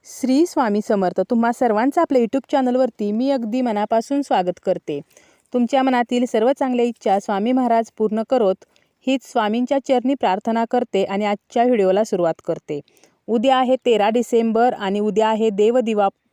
श्री स्वामी समर्थ. तुम्हा सर्वांचं आपल्या यूट्यूब चॅनलवरती मी अगदी मनापासून स्वागत करते. तुमच्या मनातील सर्व चांगल्या इच्छा स्वामी महाराज पूर्ण करोत हीच स्वामींच्या चरणी प्रार्थना करते आणि आजच्या व्हिडिओला सुरुवात करते. उद्या आहे 13 डिसेंबर आणि उद्या आहे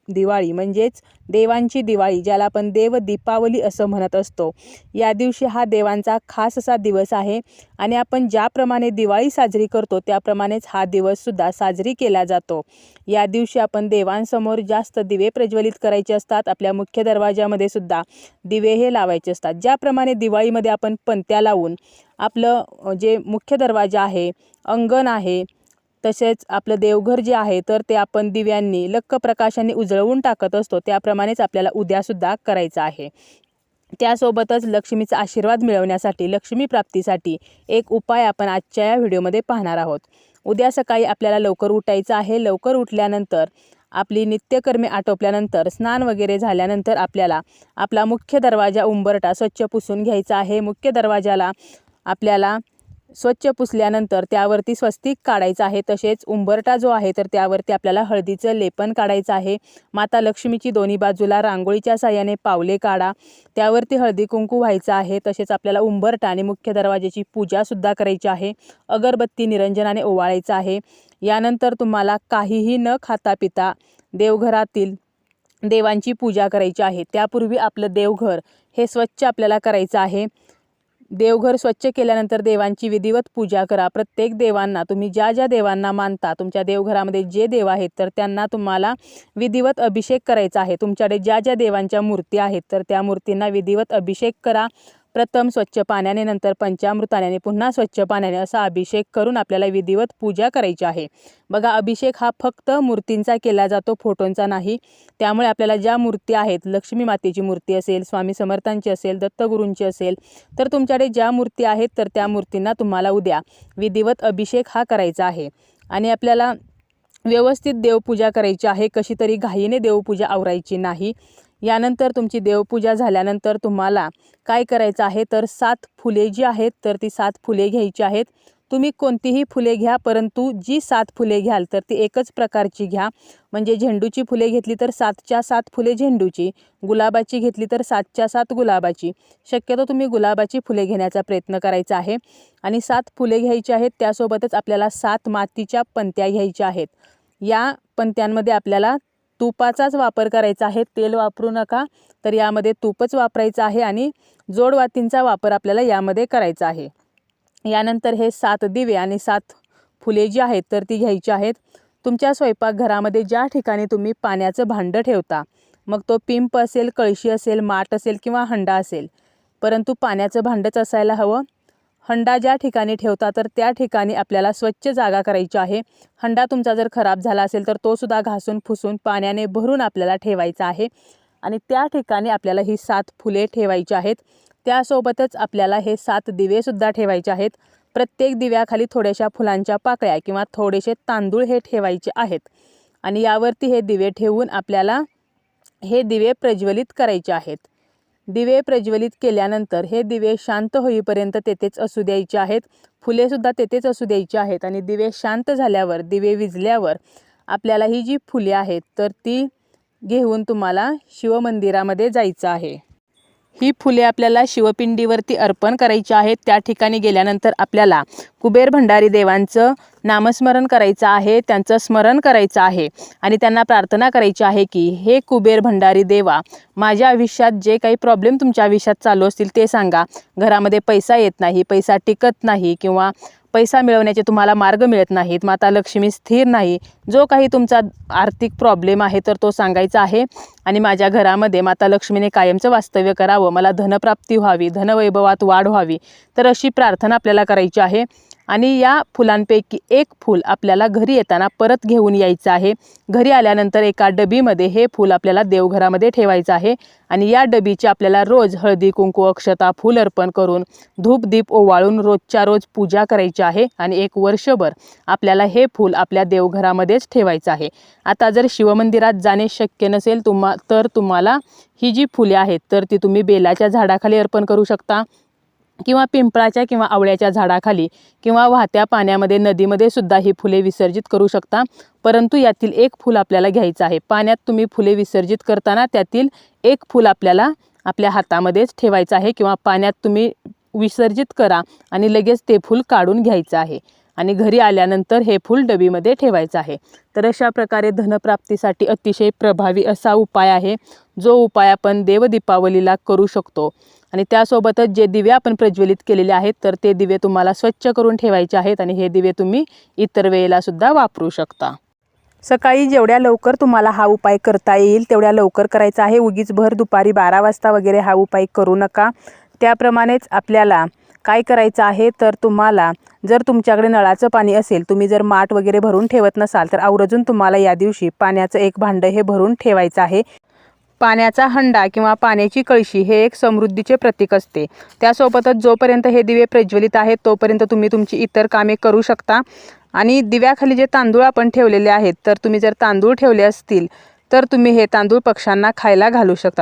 दिवाळी म्हणजेच देवांची दिवाळी, ज्याला आपण देव दीपावली असं म्हणत असतो. या दिवशी हा देवांचा खास असा दिवस आहे आणि आपण ज्याप्रमाणे दिवाळी साजरी करतो त्याप्रमाणेच हा दिवससुद्धा साजरी केला जातो. या दिवशी आपण देवांसमोर जास्त दिवे प्रज्वलित करायचे असतात. आपल्या मुख्य दरवाजामध्ये सुद्धा दिवे हे लावायचे असतात. ज्याप्रमाणे दिवाळीमध्ये आपण पणत्या लावून आपलं जे मुख्य दरवाजा आहे, अंगण आहे, तसेच आपलं देवघर जे आहे तर ते आपण दिव्यांनी लक्क प्रकाशाने उजळवून टाकत असतो, त्याप्रमाणेच आपल्याला उद्यासुद्धा करायचं आहे. त्यासोबतच लक्ष्मीचा आशीर्वाद मिळवण्यासाठी, लक्ष्मी प्राप्तीसाठी एक उपाय आपण आजच्या या व्हिडिओमध्ये पाहणार आहोत. उद्या सकाळी आपल्याला लवकर उठायचं आहे. लवकर उठल्यानंतर आपली नित्यकर्मे आटोपल्यानंतर स्नान वगैरे झाल्यानंतर आपल्याला आपला मुख्य दरवाजा उंबरठा स्वच्छ पुसून घ्यायचा आहे. मुख्य दरवाजाला आपल्याला स्वच्छ पुसल्यानंतर त्यावरती स्वस्तिक काढायचं आहे. तसेच उंबरठा जो आहे तर त्यावरती आपल्याला हळदीचं लेपन काढायचं आहे. माता लक्ष्मीची दोन्ही बाजूला रांगोळीच्या साहाय्याने पावले काढा, त्यावरती हळदी कुंकू व्हायचं आहे. तसेच आपल्याला उंबरठा आणि मुख्य दरवाजाची पूजासुद्धा करायची आहे. अगरबत्ती निरंजनाने ओवाळायचं आहे. यानंतर तुम्हाला काहीही न खाता पिता देवघरातील देवांची पूजा करायची आहे. त्यापूर्वी आपलं देवघर हे स्वच्छ आपल्याला करायचं आहे. देवघर स्वच्छ केल्यानंतर देवांची विधिवत पूजा करा. प्रत्येक देवांना तुम्ही ज्या ज्या देवांना मानता, तुमच्या देवघरामध्ये जे देव आहेत तर त्यांना तुम्हाला विधिवत अभिषेक करायचा आहे. तुमच्याकडे ज्या ज्या देवांच्या मूर्ती आहेत तर त्या मूर्तींना विधिवत अभिषेक करा. प्रथम स्वच्छ पाण्याने, नंतर पंचामृताने आणि पुन्हा स्वच्छ पाण्याने असा अभिषेक करून आपल्याला विधिवत पूजा करायची आहे. बघा, अभिषेक हा फक्त मूर्तींचा केला जातो, फोटोंचा नाही. त्यामुळे आपल्याला ज्या मूर्ती आहेत, लक्ष्मी मातेची मूर्ती असेल, स्वामी समर्थांची असेल, दत्तगुरूंची असेल, तर तुमच्याकडे ज्या मूर्ती आहेत तर त्या मूर्तींना तुम्हाला उद्या विधिवत अभिषेक हा करायचा आहे. आणि आपल्याला व्यवस्थित देवपूजा करायची आहे. कशी तरी घाईने देवपूजा आवरायची नाही. यानंतर तुमची देवपूजा झाल्यानंतर तुम्हाला काय करायचं आहे तर 7 फुले जी आहेत तर ती 7 फुले घ्यायची आहेत. तुम्ही कोणतीही फुले घ्या, परंतु जी 7 फुले घ्याल तर ती एकच प्रकारची घ्या. म्हणजे झेंडूची फुले घेतली तर 7च्या 7 फुले झेंडूची, गुलाबाची घेतली तर 7च्या 7 गुलाबाची. शक्यतो तुम्ही गुलाबाची फुले घेण्याचा प्रयत्न करायचा आहे. आणि 7 फुले घ्यायची आहेत. त्यासोबतच आपल्याला 7 मातीच्या पणत्या घ्यायच्या आहेत. या पणत्यांमध्ये आपल्याला तुपाचाच वापर करायचा आहे. तेल वापरू नका, तर यामध्ये तूपच वापरायचं आहे आणि जोडवातींचा वापर आपल्याला यामध्ये करायचा आहे. यानंतर हे 7 दिवे आणि 7 फुले जी आहेत तर ती घ्यायची आहेत. तुमच्या स्वयंपाकघरामध्ये ज्या ठिकाणी तुम्ही पाण्याचं भांडं ठेवता, मग तो पिंप असेल, कळशी असेल, माठ असेल किंवा हंडा असेल, परंतु पाण्याचं भांडंच असायला हवं. हंडा ज्या ठिकाणी ठेवता तर त्या ठिकाणी आपल्याला स्वच्छ जागा करायची आहे. हंडा तुमचा जर खराब झाला असेल तर तो सुद्धा घासून पुसून पाण्याने भरून आपल्याला ठेवायचा आहे. आणि त्या ठिकाणी आपल्याला ही 7 फुले ठेवायची आहेत. त्यासोबतच आपल्याला हे 7 दिवेसुद्धा ठेवायचे आहेत. प्रत्येक दिव्याखाली थोड्याशा फुलांच्या पाकळ्या किंवा थोडेसे तांदूळ हे ठेवायचे आहेत. आणि यावरती हे दिवे ठेवून आपल्याला हे दिवे प्रज्वलित करायचे आहेत. दिवे प्रज्वलित केल्यानंतर हे दिवे शांत होईपर्यंत तेथेच असू द्यायचे आहेत. फुलेसुद्धा तेथेच असू द्यायची आहेत. आणि दिवे शांत झाल्यावर, दिवे विझल्यावर आपल्याला ही जी फुले आहेत तर ती घेऊन तुम्हाला शिवमंदिरामध्ये जायचं आहे. ही फुले आपल्याला शिवपिंडीवरती अर्पण करायची आहेत. त्या ठिकाणी गेल्यानंतर आपल्याला कुबेर भंडारी देवांचं नामस्मरण करायचं आहे, त्यांचं स्मरण करायचं आहे आणि त्यांना प्रार्थना करायची आहे की हे कुबेर भंडारी देवा, माझ्या आयुष्यात जे काही प्रॉब्लेम तुमच्या आयुष्यात चालू असतील ते सांगा. घरामध्ये पैसा येत नाही, पैसा टिकत नाही किंवा पैसा मिळवण्याचे तुम्हाला मार्ग मिळत नाहीत, माता लक्ष्मी स्थिर नाही, जो काही तुमचा आर्थिक प्रॉब्लेम आहे तर तो सांगायचा आहे. आणि माझ्या घरामध्ये माता लक्ष्मीने कायमचं वास्तव्य करावं, मला धनप्राप्ती व्हावी, धनवैभवात वाढ व्हावी, तर अशी प्रार्थना आपल्याला करायची आहे. आणि या फुलांपैकी एक फूल आपल्याला घरी येताना परत घेऊन यायचं आहे. घरी आल्यानंतर एका डबीमध्ये हे फूल आपल्याला देवघरामध्ये ठेवायचं आहे. आणि या डबीची आपल्याला रोज हळदी कुंकू अक्षता फूल अर्पण करून धूप दीप ओवाळून रोजच्या रोज पूजा करायची आहे. आणि 1 वर्षभर आपल्याला हे फूल आपल्या देवघरामध्येच ठेवायचं आहे. आता जर शिवमंदिरात जाणे शक्य नसेल तर तुम्हाला ही जी फुले आहेत तर ती तुम्ही बेलाच्या झाडाखाली अर्पण करू शकता. किंवा पिंपळाच्या किंवा आवळ्याच्या झाडाखाली किंवा वाहत्या पाण्यामध्ये नदीमध्ये सुद्धा ही फुले विसर्जित करू शकता। परंतु यातील एक फूल आपल्याला घ्यायचं आहे। पाण्यात तुम्ही फुले विसर्जित करताना त्यातील एक फूल आपल्याला आपल्या हातामध्येच ठेवायचं आहे किंवा पाण्यात तुम्ही विसर्जित करा आणि लगेच ते फूल काढून घ्यायचं आहे आणि घरी आल्यानंतर हे फूल डबीमध्ये ठेवायचं आहे। तर अशा प्रकारे धनप्राप्तीसाठी अतिशय प्रभावी असा उपाय आहे, जो उपाय आपण देवदीपावलीला करू शकतो। आणि त्यासोबतच जे दिवे आपण प्रज्वलित केलेले आहेत तर ते दिवे तुम्हाला स्वच्छ करून ठेवायचे आहेत आणि हे दिवे तुम्ही इतर वेळेला सुद्धा वापरू शकता। सकाळी जेवढ्या लवकर तुम्हाला हा उपाय करता येईल तेवढ्या लवकर करायचा आहे। उगीच भर दुपारी 12 वाजता वगैरे हा उपाय करू नका। त्याप्रमाणेच आपल्याला काय करायचं आहे तर तुम्हाला जर तुमच्याकडे नळाचं पाणी असेल, तुम्ही जर माठ वगैरे भरून ठेवत नसाल तर आवर्जून तुम्हाला या दिवशी पाण्याचं एक भांडं हे भरून ठेवायचं आहे। पाण्याचा हंडा किंवा पाण्याची कळशी हे एक समृद्धीचे प्रतीक असते। त्यासोबतच जोपर्यंत हे दिवे प्रज्वलित आहेत तोपर्यंत तुम्ही तुमची इतर कामे करू शकता। आणि दिव्याखाली जे तांदूळ आपण ठेवलेले आहेत तर तुम्ही जर तांदूळ ठेवले असतील तर तुम्ही हे तांदूळ पक्ष्यांना खायला घालू शकता।